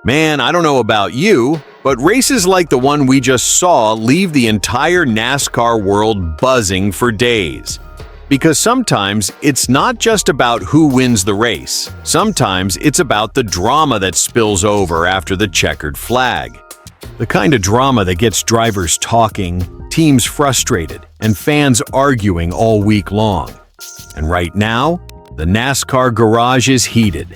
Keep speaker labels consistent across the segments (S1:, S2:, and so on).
S1: Man, I don't know about you, but races like the one we just saw leave the entire NASCAR world buzzing for days. Because sometimes it's not just about who wins the race. Sometimes it's about the drama that spills over after the checkered flag. The kind of drama that gets drivers talking, teams frustrated, and fans arguing all week long. And right now, the NASCAR garage is heated.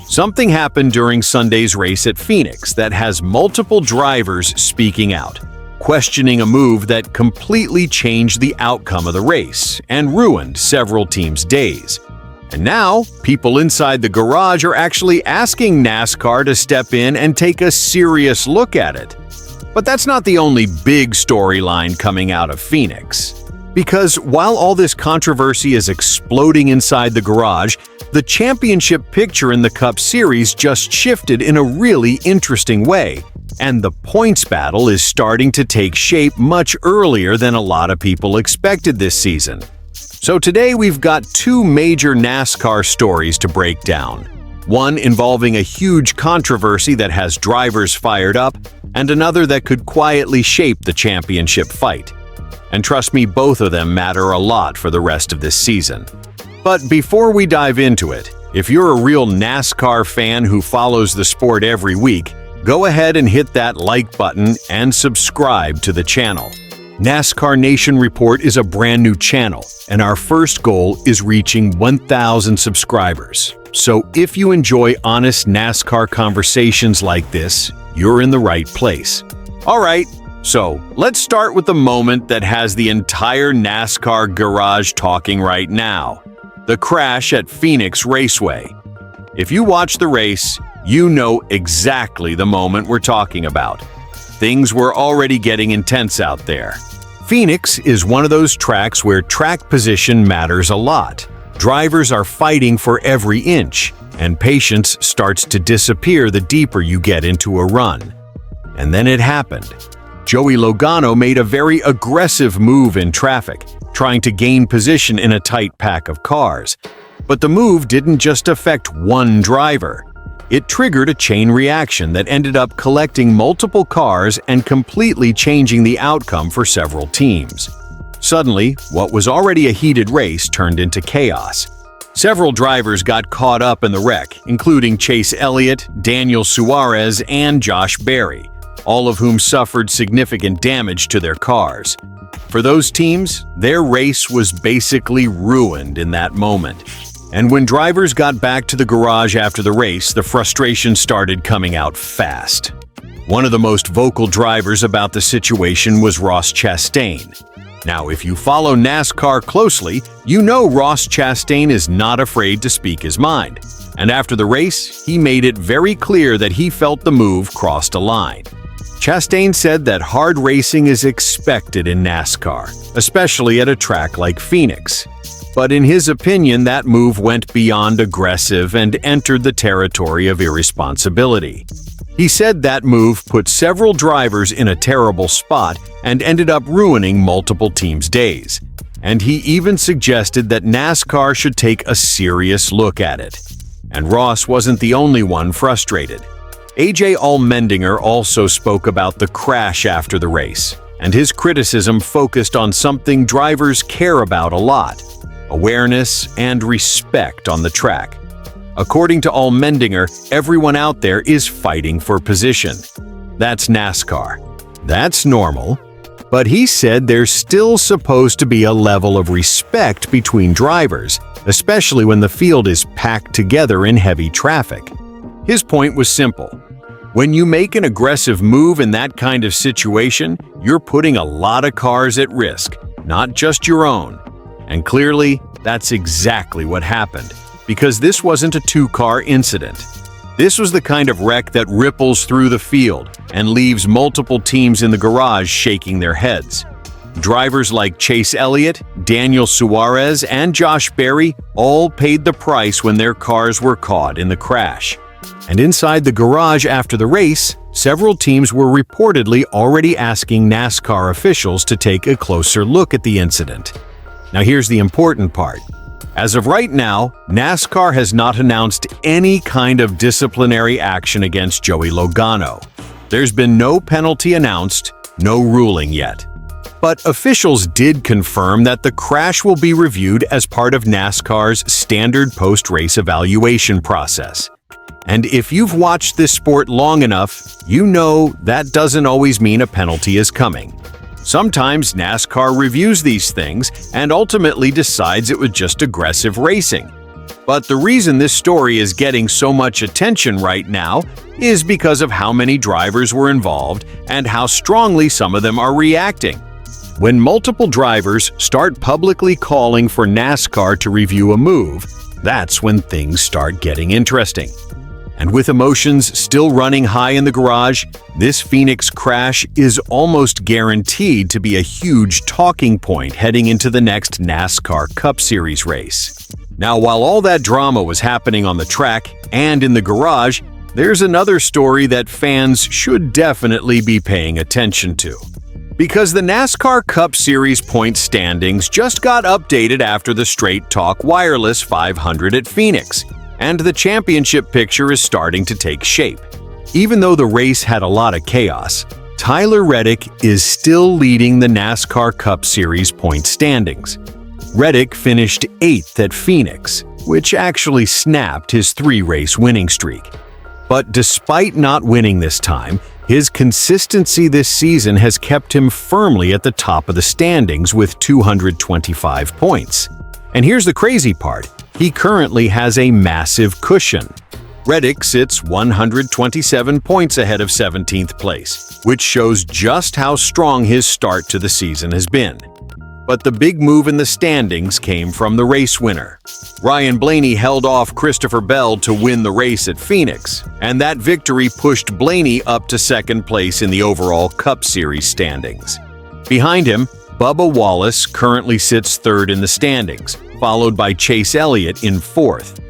S1: Something happened during Sunday's race at Phoenix that has multiple drivers speaking out, questioning a move that completely changed the outcome of the race and ruined several teams' days. And now, people inside the garage are actually asking NASCAR to step in and take a serious look at it. But that's not the only big storyline coming out of Phoenix. Because while all this controversy is exploding inside the garage, the championship picture in the Cup Series just shifted in a really interesting way, and the points battle is starting to take shape much earlier than a lot of people expected this season. So today we've got two major NASCAR stories to break down. One involving a huge controversy that has drivers fired up, and another that could quietly shape the championship fight. And trust me, both of them matter a lot for the rest of this season. But before we dive into it, if you're a real NASCAR fan who follows the sport every week, go ahead and hit that like button and subscribe to the channel. NASCAR Nation Report is a brand new channel, and our first goal is reaching 1,000 subscribers. So if you enjoy honest NASCAR conversations like this, you're in the right place. All right, so let's start with the moment that has the entire NASCAR garage talking right now: the crash at Phoenix Raceway. If you watch the race, you know exactly the moment we're talking about. Things were already getting intense out there. Phoenix is one of those tracks where track position matters a lot. Drivers are fighting for every inch, and patience starts to disappear the deeper you get into a run. And then it happened. Joey Logano made a very aggressive move in traffic, trying to gain position in a tight pack of cars. But the move didn't just affect one driver. It triggered a chain reaction that ended up collecting multiple cars and completely changing the outcome for several teams. Suddenly, what was already a heated race turned into chaos. Several drivers got caught up in the wreck, including Chase Elliott, Daniel Suarez, and Josh Berry, all of whom suffered significant damage to their cars. For those teams, their race was basically ruined in that moment. And when drivers got back to the garage after the race, the frustration started coming out fast. One of the most vocal drivers about the situation was Ross Chastain. Now, if you follow NASCAR closely, you know Ross Chastain is not afraid to speak his mind. And after the race, he made it very clear that he felt the move crossed a line. Chastain said that hard racing is expected in NASCAR, especially at a track like Phoenix. But in his opinion, that move went beyond aggressive and entered the territory of irresponsibility. He said that move put several drivers in a terrible spot and ended up ruining multiple teams' days. And he even suggested that NASCAR should take a serious look at it. And Ross wasn't the only one frustrated. AJ Allmendinger also spoke about the crash after the race, and his criticism focused on something drivers care about a lot: awareness and respect on the track. According to Allmendinger, everyone out there is fighting for position. That's NASCAR. That's normal. But he said there's still supposed to be a level of respect between drivers, especially when the field is packed together in heavy traffic. His point was simple. When you make an aggressive move in that kind of situation, you're putting a lot of cars at risk, not just your own. And clearly, that's exactly what happened, because this wasn't a two-car incident. This was the kind of wreck that ripples through the field and leaves multiple teams in the garage shaking their heads. Drivers like Chase Elliott, Daniel Suarez, and Josh Berry all paid the price when their cars were caught in the crash. And inside the garage after the race, several teams were reportedly already asking NASCAR officials to take a closer look at the incident. Now here's the important part. As of right now, NASCAR has not announced any kind of disciplinary action against Joey Logano. There's been no penalty announced, no ruling yet. But officials did confirm that the crash will be reviewed as part of NASCAR's standard post-race evaluation process. And if you've watched this sport long enough, you know that doesn't always mean a penalty is coming. Sometimes NASCAR reviews these things and ultimately decides it was just aggressive racing. But the reason this story is getting so much attention right now is because of how many drivers were involved and how strongly some of them are reacting. When multiple drivers start publicly calling for NASCAR to review a move, that's when things start getting interesting. And with emotions still running high in the garage, this Phoenix crash is almost guaranteed to be a huge talking point heading into the next NASCAR Cup Series race. Now, while all that drama was happening on the track and in the garage, there's another story that fans should definitely be paying attention to. Because the NASCAR Cup Series point standings just got updated after the Straight Talk Wireless 500 at Phoenix, and the championship picture is starting to take shape. Even though the race had a lot of chaos, Tyler Reddick is still leading the NASCAR Cup Series point standings. Reddick finished 8th at Phoenix, which actually snapped his 3-race winning streak. But despite not winning this time, his consistency this season has kept him firmly at the top of the standings with 225 points. And here's the crazy part. He currently has a massive cushion. Reddick sits 127 points ahead of 17th place, which shows just how strong his start to the season has been. But the big move in the standings came from the race winner. Ryan Blaney held off Christopher Bell to win the race at Phoenix, and that victory pushed Blaney up to 2nd place in the overall Cup Series standings. Behind him, Bubba Wallace currently sits 3rd in the standings, followed by Chase Elliott in 4th.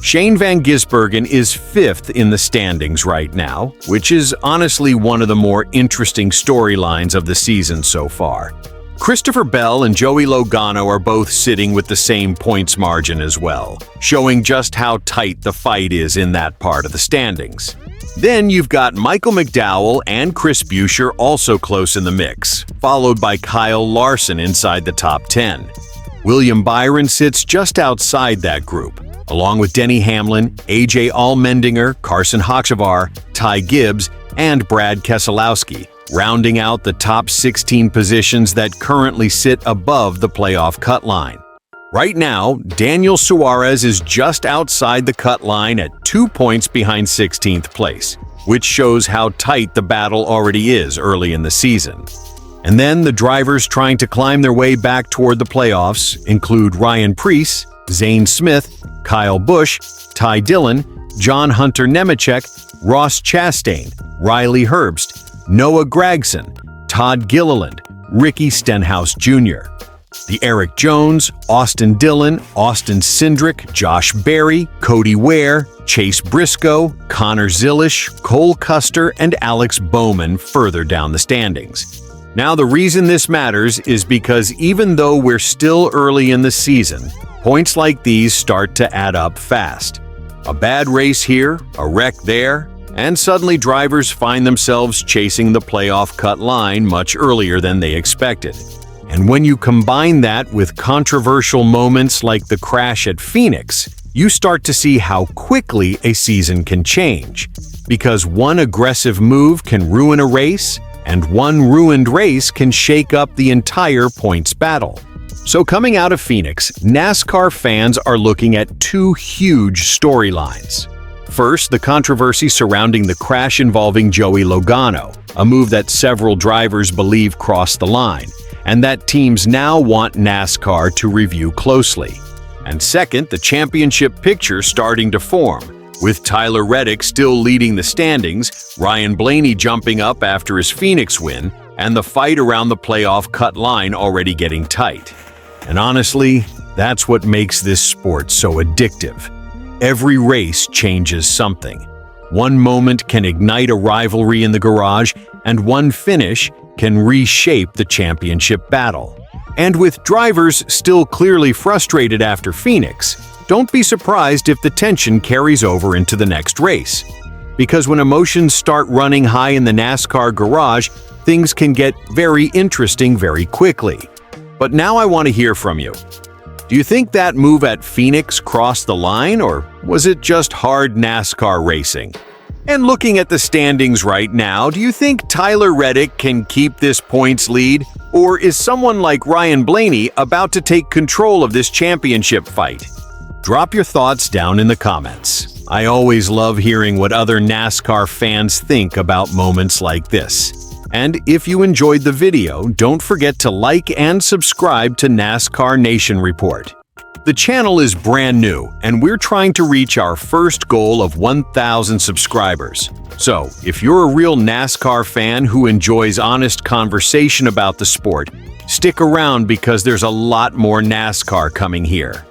S1: Shane Van Gisbergen is 5th in the standings right now, which is honestly one of the more interesting storylines of the season so far. Christopher Bell and Joey Logano are both sitting with the same points margin as well, showing just how tight the fight is in that part of the standings. Then you've got Michael McDowell and Chris Buescher also close in the mix, followed by Kyle Larson inside the top 10. William Byron sits just outside that group, along with Denny Hamlin, AJ Allmendinger, Carson Hocevar, Ty Gibbs, and Brad Keselowski, rounding out the top 16 positions that currently sit above the playoff cut line. Right now, Daniel Suarez is just outside the cut line at 2 points behind 16th place, which shows how tight the battle already is early in the season. And then the drivers trying to climb their way back toward the playoffs include Ryan Preece, Zane Smith, Kyle Busch, Ty Dillon, John Hunter Nemechek, Ross Chastain, Riley Herbst, Noah Gragson, Todd Gilliland, Ricky Stenhouse Jr., the Eric Jones, Austin Dillon, Austin Cindric, Josh Berry, Cody Ware, Chase Briscoe, Connor Zilisch, Cole Custer, and Alex Bowman further down the standings. Now, the reason this matters is because even though we're still early in the season, points like these start to add up fast. A bad race here, a wreck there, and suddenly drivers find themselves chasing the playoff cut line much earlier than they expected. And when you combine that with controversial moments like the crash at Phoenix, you start to see how quickly a season can change. Because one aggressive move can ruin a race, and one ruined race can shake up the entire points battle. So coming out of Phoenix, NASCAR fans are looking at 2 huge storylines. First, the controversy surrounding the crash involving Joey Logano, a move that several drivers believe crossed the line, and that teams now want NASCAR to review closely. And second, the championship picture starting to form, with Tyler Reddick still leading the standings, Ryan Blaney jumping up after his Phoenix win, and the fight around the playoff cut line already getting tight. And honestly, that's what makes this sport so addictive. Every race changes something. One moment can ignite a rivalry in the garage, and one finish can reshape the championship battle. And with drivers still clearly frustrated after Phoenix, don't be surprised if the tension carries over into the next race. Because when emotions start running high in the NASCAR garage, things can get very interesting very quickly. But now I want to hear from you. Do you think that move at Phoenix crossed the line, or was it just hard NASCAR racing? And looking at the standings right now, do you think Tyler Reddick can keep this points lead, or is someone like Ryan Blaney about to take control of this championship fight? Drop your thoughts down in the comments. I always love hearing what other NASCAR fans think about moments like this. And if you enjoyed the video, don't forget to like and subscribe to NASCAR Nation Report. The channel is brand new, and we're trying to reach our first goal of 1,000 subscribers. So, if you're a real NASCAR fan who enjoys honest conversation about the sport, stick around because there's a lot more NASCAR coming here.